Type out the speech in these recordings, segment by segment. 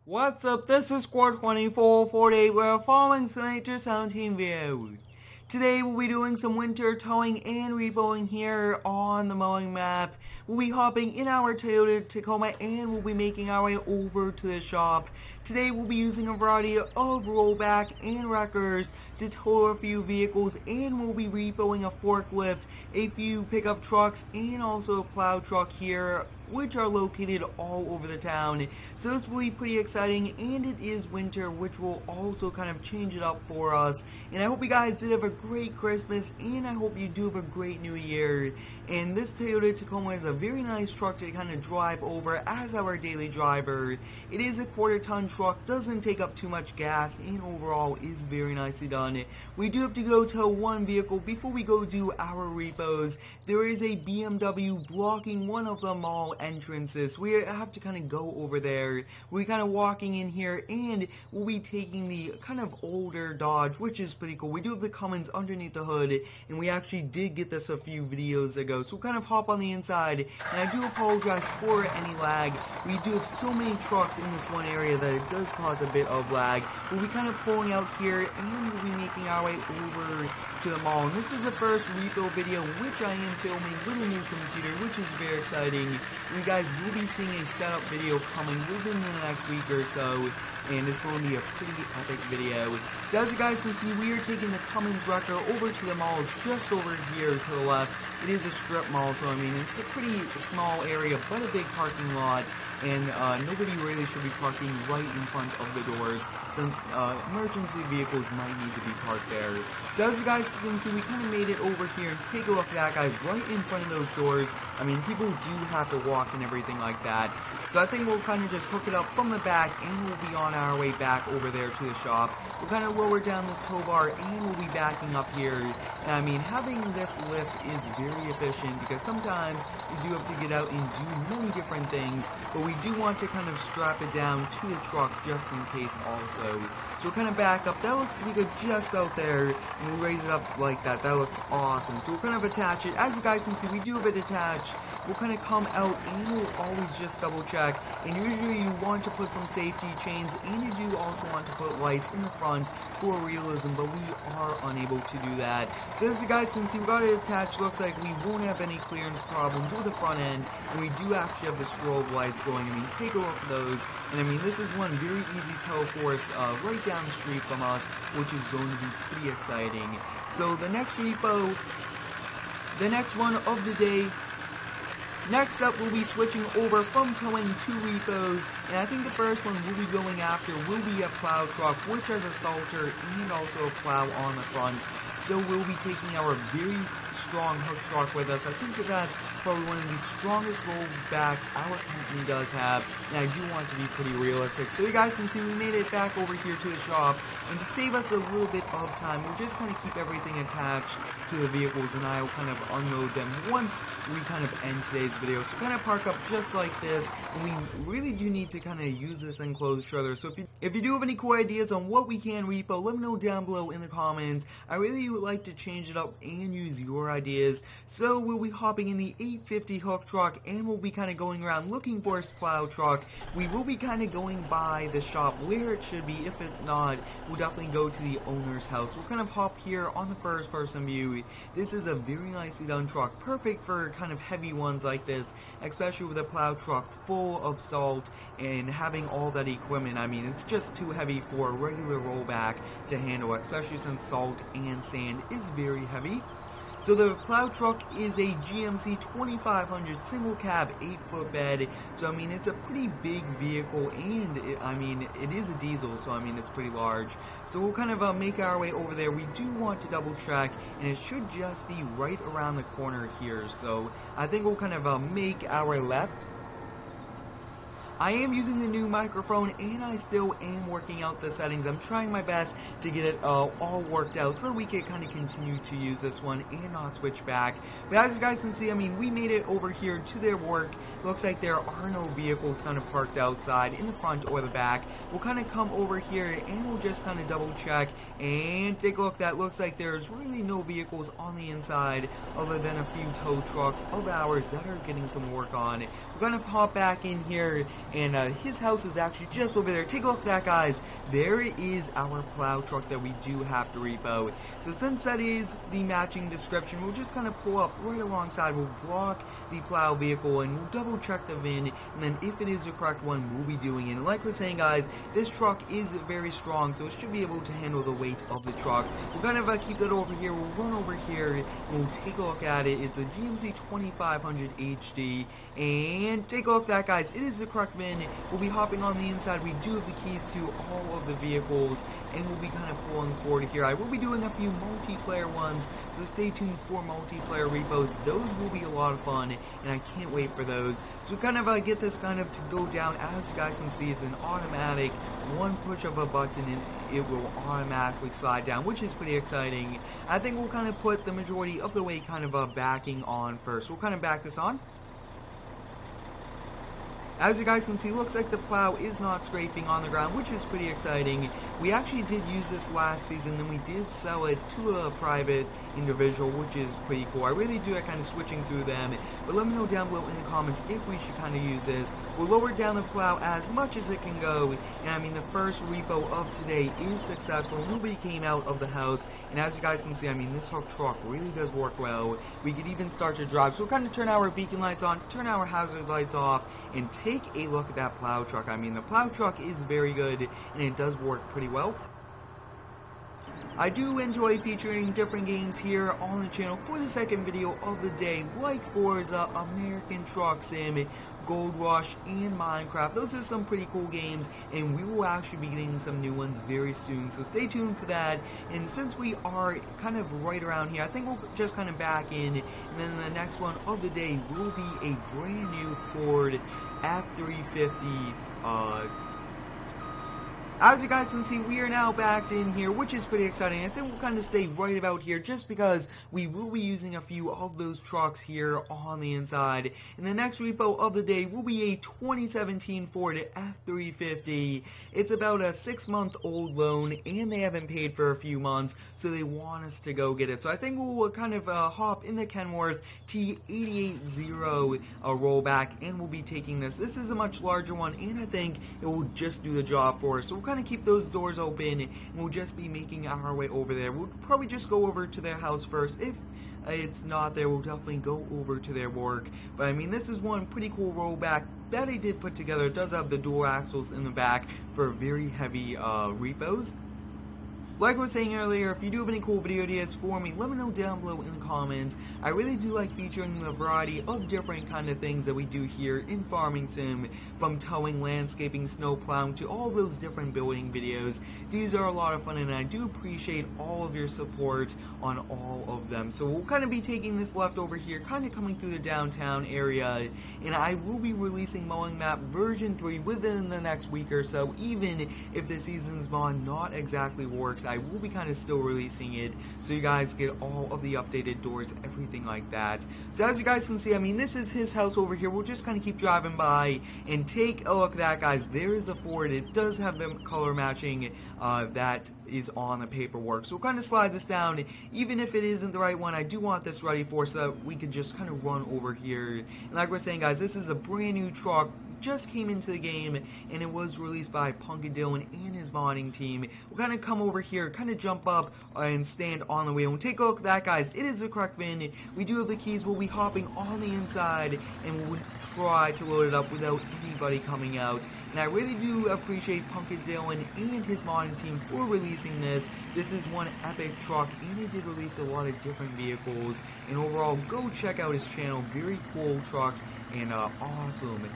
What's up? This is Squad 2448. We're following some Winter 17 videos. Today we'll be doing some winter towing and repoing here on the Mowing Map. We'll be hopping in our Toyota Tacoma and we'll be making our way over to the shop. Today we'll be using a variety of rollback and wreckers to tow a few vehicles, and we'll be repoing a forklift, a few pickup trucks, and also a plow truck here, which are located all over the town. So this will be pretty exciting, and it is winter, which will also kind of change it up for us. And I hope you guys did have a great Christmas, and I hope you do have a great New Year. And this Toyota Tacoma is a very nice truck to kind of drive over as our daily driver. It is a quarter-ton truck, doesn't take up too much gas, and overall is very nicely done. We do have to go tow one vehicle before we go do our repos. There is a BMW blocking one of the mall entrances. We have to kind of go over there. We're kind of walking in here, and we'll be taking the kind of older Dodge, which is pretty cool. We do have the Cummins underneath the hood, and we actually did get this a few videos ago. So we'll kind of hop on the inside, and I do apologize for any lag. We do have so many trucks in this one area that it does cause a bit of lag. We'll be kind of pulling out here, and we'll be making our way over to the mall. And this is the first repo video which I am filming with a new computer, which is very exciting. You guys will be seeing a setup video coming within the next week or so, and it's going to be a pretty epic video. So as you guys can see, we are taking the Cummins wrecker over to the mall. It's just over here to the left. It is a strip mall, so I mean, it's a pretty small area, but a big parking lot. And nobody really should be parking right in front of the doors, since emergency vehicles might need to be parked there. So as you guys can see, we kind of made it over here, and take a look at that, guys, right in front of those doors. I mean, people do have to walk and everything like that. So I think we'll kind of just hook it up from the back, and we'll be on our way back over there to the shop. We'll kind of lower down this tow bar, and we'll be backing up here. And I mean, having this lift is very efficient, because sometimes you do have to get out and do many different things, but we do want to kind of strap it down to the truck just in case also. So we'll kind of back up. That looks like it's just out there, and we raise it up like that. That looks awesome. So we'll kind of attach it. As you guys can see, we do have it attached. We'll kind of come out, and we'll always just double check. And usually you want to put some safety chains, and you do also want to put lights in the front for realism, but we are unable to do that. So as you guys can see, we got it attached. Looks like we won't have any clearance problems with the front end, and we do actually have the strobe lights going. I mean, take a look at those. And I mean, this is one very easy tow for us right down the street from us, which is going to be pretty exciting. So the next repo, the next one of the day. Next up, we'll be switching over from towing to repos, and I think the first one we'll be going after will be a plow truck, which has a salter and also a plow on the front. So we'll be taking our very strong hook truck with us. I think that's probably one of the strongest rollbacks our company does have, and I do want to be pretty realistic. So you guys can see we made it back over here to the shop, and to save us a little bit of time, we'll just kind of keep everything attached to the vehicles, and I will kind of unload them once we kind of end today's video. So kind of park up just like this, and we really do need to kind of use this enclosed trailer. So if you do have any cool ideas on what we can repo, let me know down below in the comments. I really would like to change it up and use your ideas. So we'll be hopping in the 850 hook truck, and we'll be kind of going around looking for a plow truck. We will be kind of going by the shop where it should be. If it not, we'll definitely go to the owner's house. We'll kind of hop here on the first person view. This is a very nicely done truck, perfect for kind of heavy ones like this, especially with a plow truck full of salt and having all that equipment. I mean, it's just too heavy for a regular rollback to handle, especially since salt and sand is very heavy. So the plow truck is a GMC 2500 single cab 8-foot bed. So I mean, it's a pretty big vehicle, and I mean, it is a diesel, so I mean, it's pretty large. So we'll kind of make our way over there. We do want to double check, and it should just be right around the corner here. So I think we'll kind of make our left. I am using the new microphone, and I still am working out the settings. I'm trying my best to get it all worked out so that we can kind of continue to use this one and not switch back. But as you guys can see, I mean, we made it over here to their work. looks like there are no vehicles kind of parked outside in the front or the back. We'll kind of come over here and we'll just kind of double check and take a look. That looks like there's really no vehicles on the inside other than a few tow trucks of ours that are getting some work on. We're gonna hop back in here, and his house is actually just over there. Take a look at that, guys. There is our plow truck that we do have to repo. So since that is the matching description, we'll just kind of pull up right alongside. We'll block the plow vehicle and we'll double check the VIN, and then if it is the correct one, we'll be doing it. And like we're saying, guys, this truck is very strong, so it should be able to handle the weight of the truck. We'll kind of keep that over here. We'll run over here and we'll take a look at it. It's a GMC 2500 HD, and take a look at that, guys. It is the correct VIN. We'll be hopping on the inside. We do have the keys to all of the vehicles, and we'll be kind of pulling forward here. I will be doing a few multiplayer ones, so stay tuned for multiplayer repos. Those will be a lot of fun, and I can't wait for those. So kind of get this kind of to go down. As you guys can see, it's an automatic. One push of a button and it will automatically slide down, which is pretty exciting. I think we'll kind of put the majority of the way kind of backing on first. We'll kind of back this on. As you guys can see, looks like the plow is not scraping on the ground, which is pretty exciting. We actually did use this last season, then we did sell it to a private individual, which is pretty cool. I really do like kind of switching through them, but let me know down below in the comments if we should kind of use this. We'll lower down the plow as much as it can go, and I mean the first repo of today is successful. Nobody came out of the house, and as you guys can see, I mean this truck really does work well. We could even start to drive, so we'll kind of turn our beacon lights on, turn our hazard lights off, and take a look at that plow truck. I mean, the plow truck is very good, and it does work pretty well. I do enjoy featuring different games here on the channel for the second video of the day, like Forza, American Truck Sim, Gold Rush, and Minecraft. Those are some pretty cool games, and we will actually be getting some new ones very soon, so stay tuned for that. And since we are kind of right around here, I think we'll just kind of back in, and then the next one of the day will be a brand new Ford F350. As you guys can see, we are now backed in here, which is pretty exciting. I think we'll kind of stay right about here just because we will be using a few of those trucks here on the inside. And the next repo of the day will be a 2017 Ford F350. It's about a 6-month-old loan, and they haven't paid for a few months, so they want us to go get it. So I think we'll kind of hop in the Kenworth T880 rollback, and we'll be taking this. This is a much larger one, and I think it will just do the job for us. So we'll kind of keep those doors open, and we'll just be making our way over there. We'll probably just go over to their house first. If it's not there, we'll definitely go over to their work. But I mean, this is one pretty cool rollback that I did put together. It does have the dual axles in the back for very heavy repos. Like I was saying earlier, if you do have any cool video ideas for me, let me know down below in the comments. I really do like featuring a variety of different kind of things that we do here in Farming Sim, from towing, landscaping, snow plowing, to all those different building videos. These are a lot of fun, and I do appreciate all of your support on all of them. So we'll kind of be taking this left over here, kind of coming through the downtown area, and I will be releasing Mowing Map version 3 within the next week or so. Even if the season's mod not exactly works, I will be kind of still releasing it, so you guys get all of the updated doors, everything like that. So as you guys can see, I mean, this is his house over here. We'll just kind of keep driving by and take a look at that, guys. There is a Ford. It does have the color matching that is on the paperwork. So we'll kind of slide this down. Even if it isn't the right one, I do want this ready for, so we could just kind of run over here. And like we're saying, guys, this is a brand new truck. Just came into the game, and it was released by Punkin Dylan and his modding team. We'll kind of come over here, kind of jump up and stand on the wheel. We'll take a look at that, guys. It is the correct VIN. We do have the keys. We'll be hopping on the inside, and we'll try to load it up without anybody coming out. And I really do appreciate Punkin Dylan and his modding team for releasing this. This is one epic truck, and it did release a lot of different vehicles. And overall, go check out his channel. Very cool trucks and awesome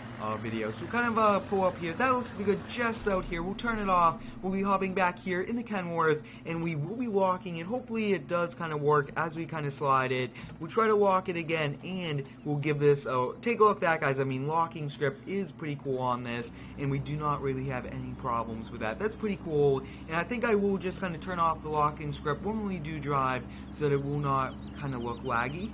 videos. So kind of pull up here. That looks to be good just out here. We'll turn it off. We'll be hopping back here in the Kenworth, and we will be locking it. Hopefully it does kind of work as we kind of slide it. We'll try to lock it again, and we'll give this take a look at that, guys. I mean, locking script is pretty cool on this, and we do not really have any problems with that. That's pretty cool, and I think I will just kind of turn off the locking script when we do drive so that it will not kind of look laggy.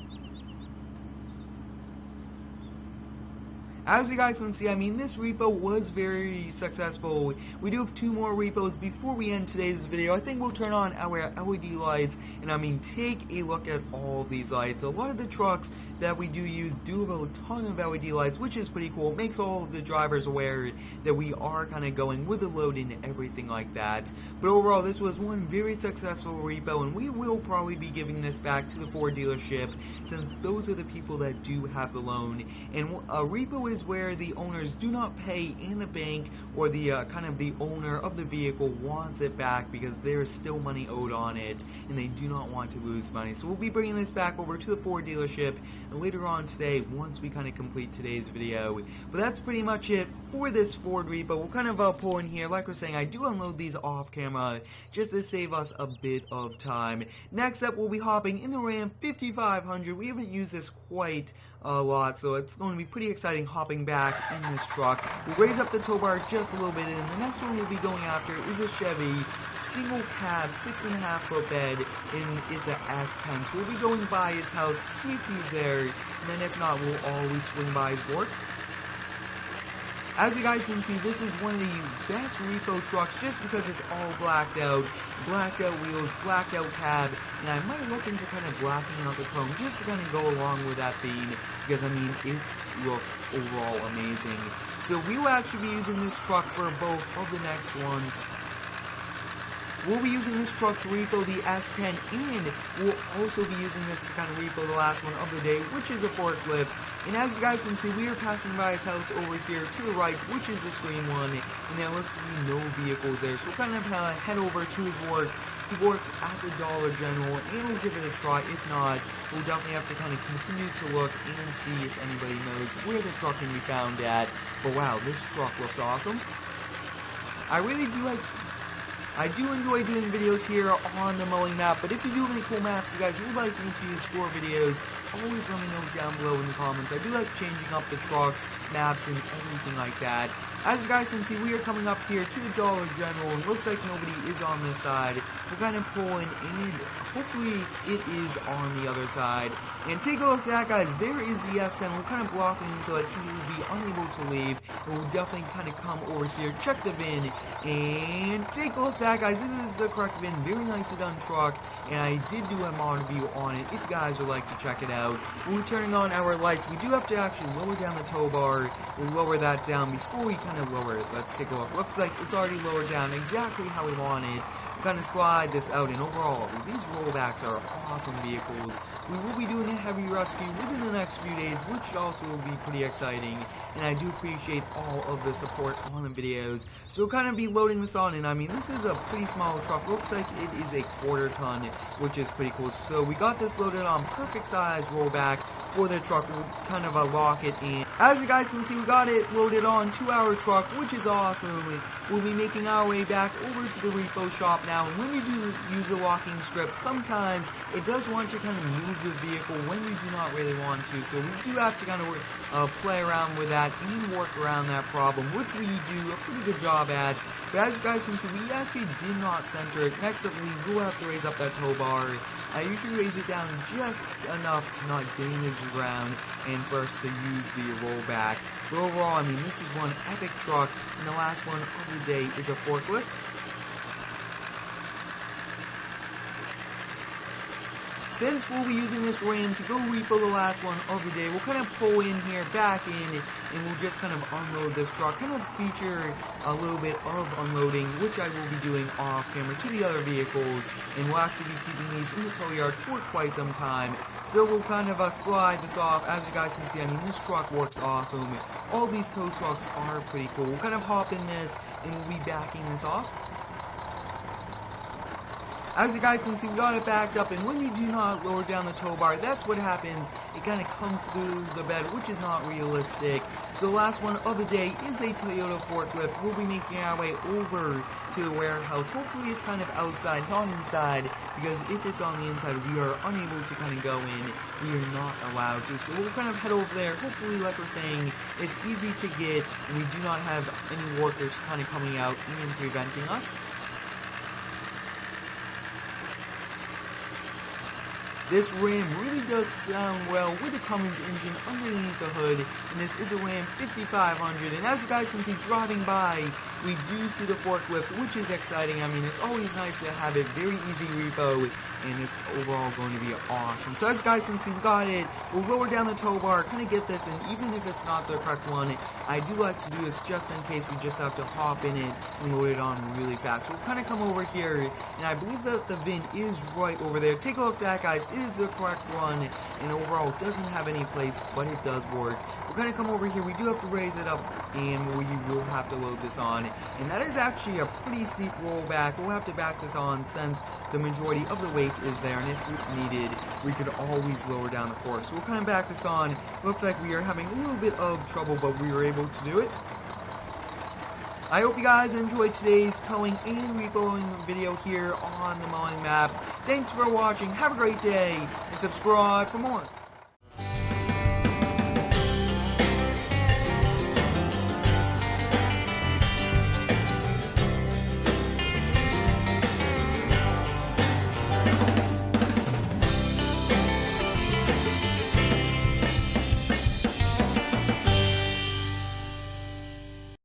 As you guys can see, I mean, this repo was very successful. We do have 2 more repos before we end today's video. I think we'll turn on our LED lights, and I mean, take a look at all of these lights. A lot of the trucks that we do use do have a ton of LED lights, which is pretty cool. It makes all of the drivers aware that we are kind of going with the load and everything like that. But overall, this was one very successful repo, and we will probably be giving this back to the Ford dealership, since those are the people that do have the loan. And a repo is where the owners do not pay and the bank or the kind of the owner of the vehicle wants it back because there is still money owed on it and they do not want to lose money. So we'll be bringing this back over to the Ford dealership later on today once we kind of complete today's video. But that's pretty much it for this Ford repo. We'll kind of pull in here. Like we're saying, I do unload these off camera just to save us a bit of time. Next up, we'll be hopping in the Ram 5500. We haven't used this quite a lot, so it's going to be pretty exciting hopping back in this truck. We'll raise up the tow bar just a little bit, and the next one we'll be going after is a Chevy single cab 6.5 foot bed, and it's a S10. So we'll be going by his house, see if he's there, and then if not, we'll always swing by his work. As you guys can see, this is one of the best repo trucks just because it's all blacked out wheels, blacked out cab, and I might look into kind of blacking out the chrome just to kind of go along with that theme, because I mean, it looks overall amazing. So we will actually be using this truck for both of the next ones. We'll be using this truck to repo the S10, and we'll also be using this to kind of repo the last one of the day, which is a forklift. And as you guys can see, we are passing by his house over here to the right, which is the screen one, and there looks to be no vehicles there. So we'll kind of head over to his work. He works at the Dollar General, and we'll give it a try. If not, we'll definitely have to kind of continue to look and see if anybody knows where the truck can be found at. But wow, this truck looks awesome. I do enjoy doing videos here on the Mowing Map, but if you do have any cool maps you guys would like me to use for videos, always let me know down below in the comments. I do like changing up the trucks, maps, and everything like that. As you guys can see, we are coming up here to the Dollar General, and looks like nobody is on this side. We're kind of pulling in, hopefully it is on the other side. And take a look at that, guys. There is the S10. We're kind of blocking him so that he will be unable to leave. And we'll definitely kind of come over here, check the VIN, and take a look at that, guys. This is the correct VIN. Very nicely done truck. And I did do a mod review on it if you guys would like to check it out. When we're turning on our lights, we do have to actually lower down the tow bar. We'll lower that down before we kind of lower it. Let's take a look. Looks like it's already lowered down exactly how we wanted. We'll kind of slide this out, and overall, these rollbacks are awesome vehicles. We will be doing a heavy rescue within the next few days, which also will be pretty exciting, and I do appreciate all of the support on the videos. So we'll kind of be loading this on, and I mean, this is a pretty small truck. Looks like it is a 1/4 ton, which is pretty cool. So we got this loaded on, perfect size rollback for the truck. We'll kind of lock it in. As you guys can see, we got it loaded on to our truck, which is awesome. We'll be making our way back over to the repo shop now, and when you do use the locking strip, sometimes it does want to kind of move the vehicle when you do not really want to, so we do have to kind of play around with that and work around that problem, which we do a pretty good job at. But as you guys can see, we actually did not center it. Next up, we will have to raise up that tow bar. I usually raise it down just enough to not damage the ground and for us to use the rollback. But overall, I mean, this is one epic truck, and the last one of the day is a forklift. Since we'll be using this Ram to go repo the last one of the day, we'll kind of pull in here, back in, and we'll just kind of unload this truck, kind of feature a little bit of unloading, which I will be doing off camera to the other vehicles, and we'll actually be keeping these in the tow yard for quite some time. So we'll kind of slide this off. As you guys can see, I mean, this truck works awesome. All these tow trucks are pretty cool. We'll kind of hop in this, and we'll be backing this off. As you guys can see, we got it backed up, and when you do not lower down the tow bar, that's what happens. It kind of comes through the bed, which is not realistic. So the last one of the day is a Toyota forklift. We'll be making our way over to the warehouse. Hopefully it's kind of outside, not inside, because if it's on the inside, we are unable to kind of go in. We are not allowed to. So we'll kind of head over there. Hopefully, like we're saying, it's easy to get, and we do not have any workers kind of coming out and preventing us. This Ram really does sound well with the Cummins engine underneath the hood, and this is a Ram 5500, and as you guys can see driving by, we do see the forklift, which is exciting. I mean, it's always nice to have it, very easy repo, and it's overall going to be awesome. So as you guys can see, we got it. We'll lower down the tow bar, kind of get this, and even if it's not the correct one, I do like to do this just in case we just have to hop in it and load it on really fast. So we'll kind of come over here, and I believe that the VIN is right over there. Take a look at that, guys. It is the correct one, and overall it doesn't have any plates, but it does work. We're going to come over here. We do have to raise it up, and we will have to load this on, and that is actually a pretty steep rollback. We'll have to back this on since the majority of the weight is there, and if needed, we could always lower down the fork. So we'll kind of back this on. Looks like we are having a little bit of trouble, but we were able to do it. I hope you guys enjoyed today's towing and repoing video here on the Mowing Map. Thanks for watching, have a great day, and subscribe for more.